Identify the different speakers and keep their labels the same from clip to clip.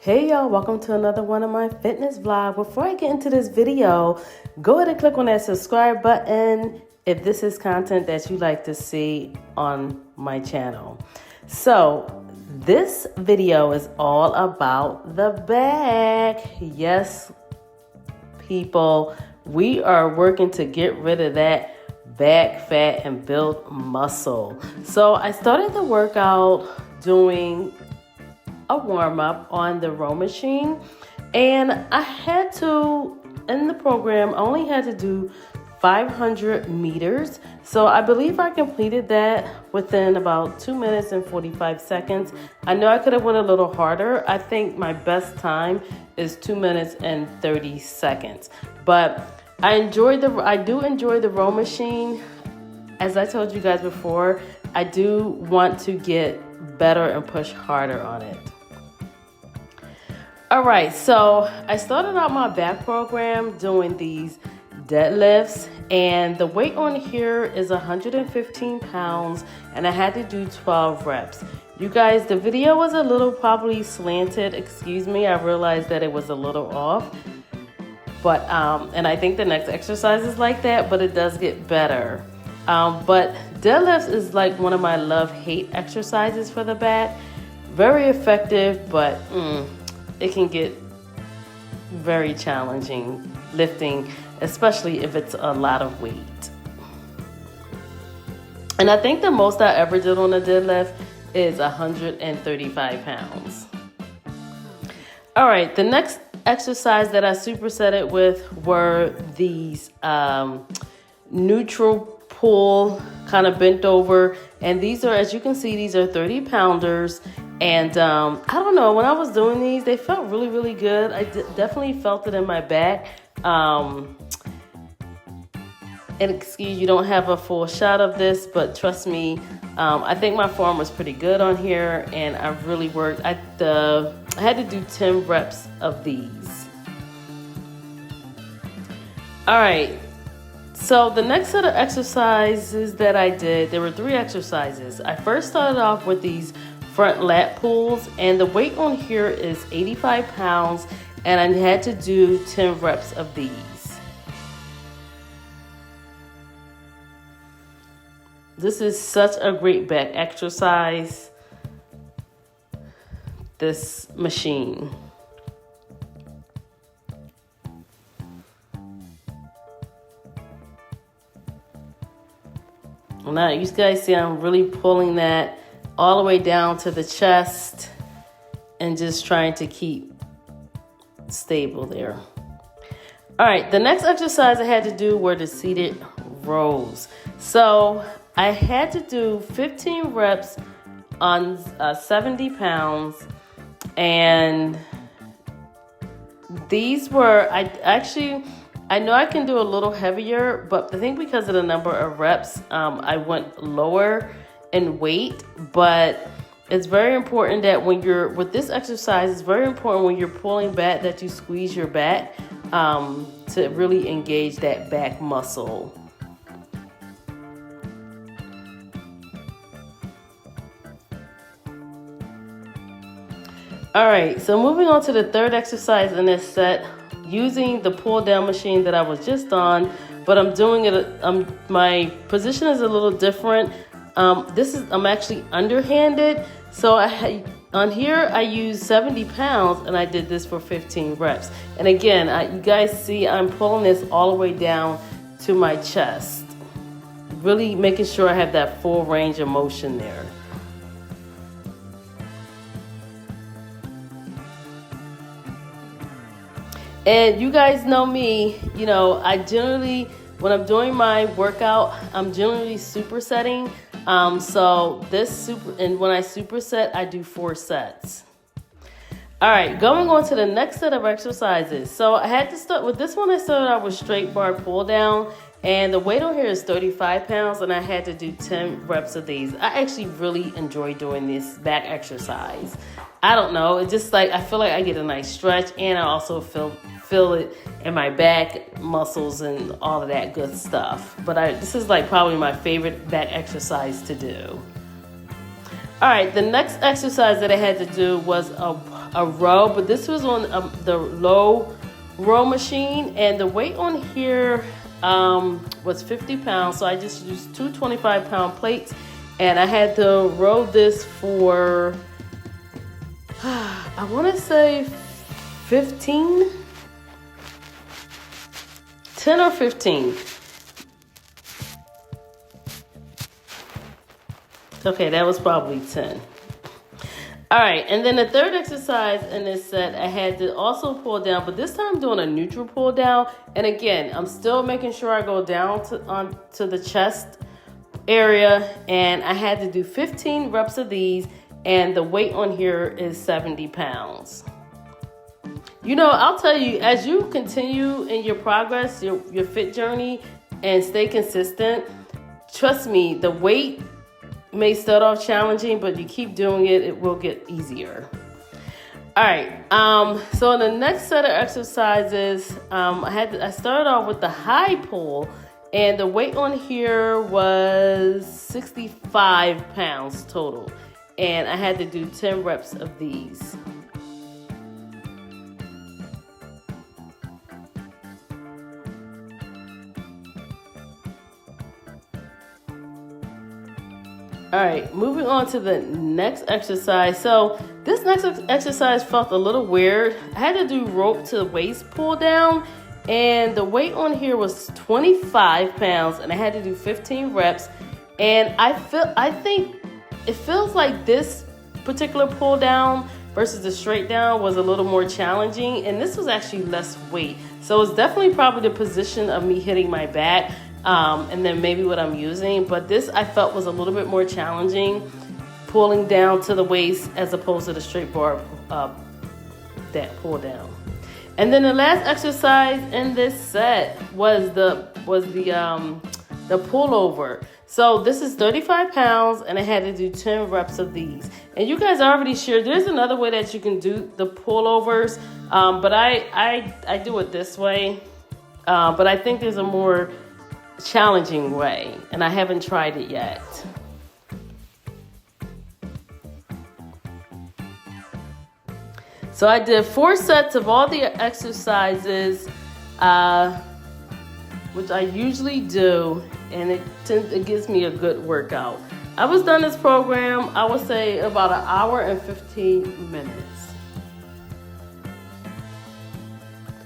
Speaker 1: Hey y'all, welcome to another one of my fitness vlog. Before I get into this video, go ahead and click on that subscribe button if this is content that you like to see on my channel. So this video is all about the back. Yes, people, we are working to get rid of that back fat and build muscle. So I started the workout doing a warm-up on the row machine, and I had to, in the program, I only had to do 500 meters. So I believe I completed that within about 2 minutes and 45 seconds. I know I could have went a little harder. I think my best time is 2 minutes and 30 seconds. But I do enjoy the row machine. As I told you guys before, I do want to get better and push harder on it. All right, so I started out my back program doing these deadlifts, and the weight on here is 115 pounds, and I had to do 12 reps. You guys, the video was a little probably slanted. Excuse me, I realized that it was a little off. But, and I think the next exercise is like that, but it does get better. But deadlifts is like one of my love-hate exercises for the back. Very effective, but it can get very challenging lifting, especially if it's a lot of weight. And I think the most I ever did on a deadlift is 135 pounds. All right, the next exercise that I superset it with were these neutral pull, kind of bent over. And these are, as you can see, these are 30 pounders. And I don't know, when I was doing these, they felt really, really good. I definitely felt it in my back. And excuse, you don't have a full shot of this, but trust me, I think my form was pretty good on here, and I really worked. I had to do 10 reps of these. All right. So the next set of exercises that I did, there were 3 exercises. I first started off with these front lat pulls, and the weight on here is 85 pounds, and I had to do 10 reps of these. This is such a great back exercise, this machine. Now you guys see I'm really pulling that all the way down to the chest and just trying to keep stable there. All right, the next exercise I had to do were the seated rows. So I had to do 15 reps on 70 pounds, and these were, I know I can do a little heavier, but I think because of the number of reps, I went lower in weight. But it's very important that when you're with this exercise, it's very important when you're pulling back that you squeeze your back to really engage that back muscle. All right, so moving on to the third exercise in this set, using the pull down machine that I was just on, but I'm doing it, my position is a little different. I'm actually underhanded. So on here, I used 70 pounds, and I did this for 15 reps. And again, you guys see I'm pulling this all the way down to my chest, really making sure I have that full range of motion there. And you guys know me, you know, I generally, when I'm doing my workout, I'm generally supersetting. So and when I superset, I do 4 sets. All right, going on to the next set of exercises. So I had to start with this one. I started out with straight bar pull down, and the weight on here is 35 pounds, and I had to do 10 reps of these. I actually really enjoy doing this back exercise. I don't know, it's just like, I feel like I get a nice stretch, and I also feel it in my back muscles and all of that good stuff. But this is like probably my favorite back exercise to do. All right, the next exercise that I had to do was a a row, but this was on the low row machine, and the weight on here was 50 pounds. So I just used two 25-pound plates, and I had to row this for I want to say 10 or 15. Okay, that was probably 10. All right, and then the third exercise in this set, I had to also pull down, but this time I'm doing a neutral pull down. And again, I'm still making sure I go down to the chest area, and I had to do 15 reps of these, and the weight on here is 70 pounds. You know, I'll tell you, as you continue in your progress, your fit journey, and stay consistent, trust me, the weight may start off challenging, but you keep doing it, it will get easier. All right, so in the next set of exercises, I started off with the high pull, and the weight on here was 65 pounds total, and I had to do 10 reps of these. All right, moving on to the next exercise. So this next exercise felt a little weird. I had to do rope to waist pull down, and the weight on here was 25 pounds, and I had to do 15 reps. And I think it feels like this particular pull down versus the straight down was a little more challenging, and this was actually less weight. So it's definitely probably the position of me hitting my back. And then maybe what I'm using, but this I felt was a little bit more challenging, pulling down to the waist as opposed to the straight bar that pull down. And then the last exercise in this set was the pullover. So this is 35 pounds, and I had to do 10 reps of these. And you guys already shared there's another way that you can do the pullovers, but I do it this way. But I think there's a more challenging way, and I haven't tried it yet. So I did 4 sets of all the exercises, which I usually do, and it gives me a good workout. I was done this program, I would say about an hour and 15 minutes.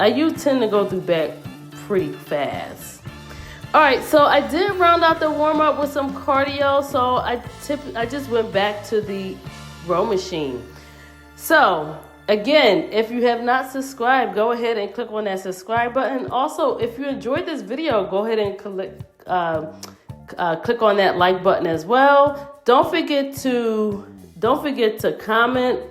Speaker 1: I tend to go through back pretty fast. All right, so I did round out the warm-up with some cardio, so I just went back to the row machine. So, again, if you have not subscribed, go ahead and click on that subscribe button. Also, if you enjoyed this video, go ahead and click on that like button as well. Don't forget to comment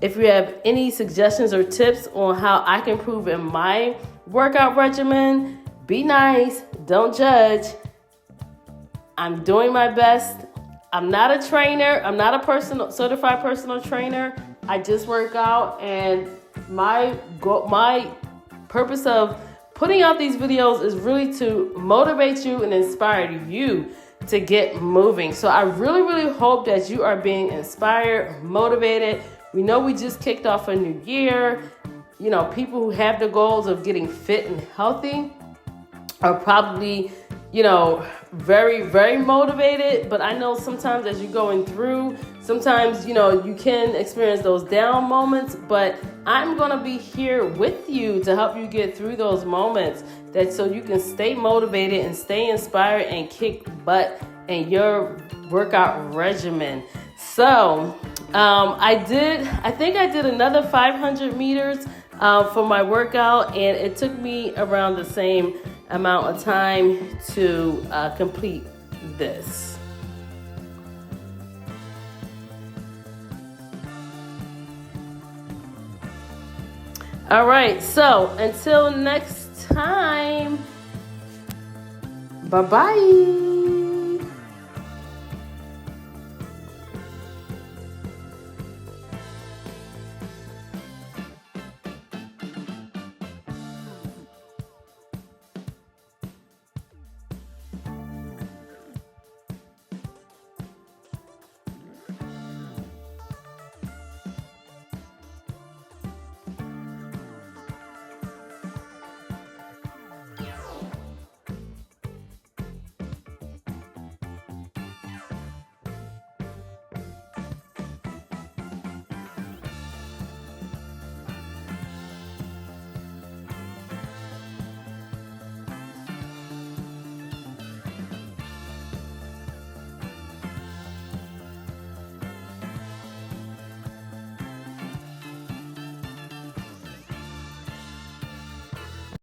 Speaker 1: if you have any suggestions or tips on how I can improve in my workout regimen. Be nice, don't judge. I'm doing my best. I'm not a trainer. I'm not a certified personal trainer. I just work out, and my purpose of putting out these videos is really to motivate you and inspire you to get moving. So I really, really hope that you are being inspired, motivated. We know we just kicked off a new year. You know, people who have the goals of getting fit and healthy are probably, very, very motivated. But I know sometimes as you're going through, sometimes, you can experience those down moments. But I'm going to be here with you to help you get through those moments, so you can stay motivated and stay inspired and kick butt in your workout regimen. So I think I did another 500 meters for my workout, and it took me around the same amount of time to complete this. All right, so until next time, bye-bye.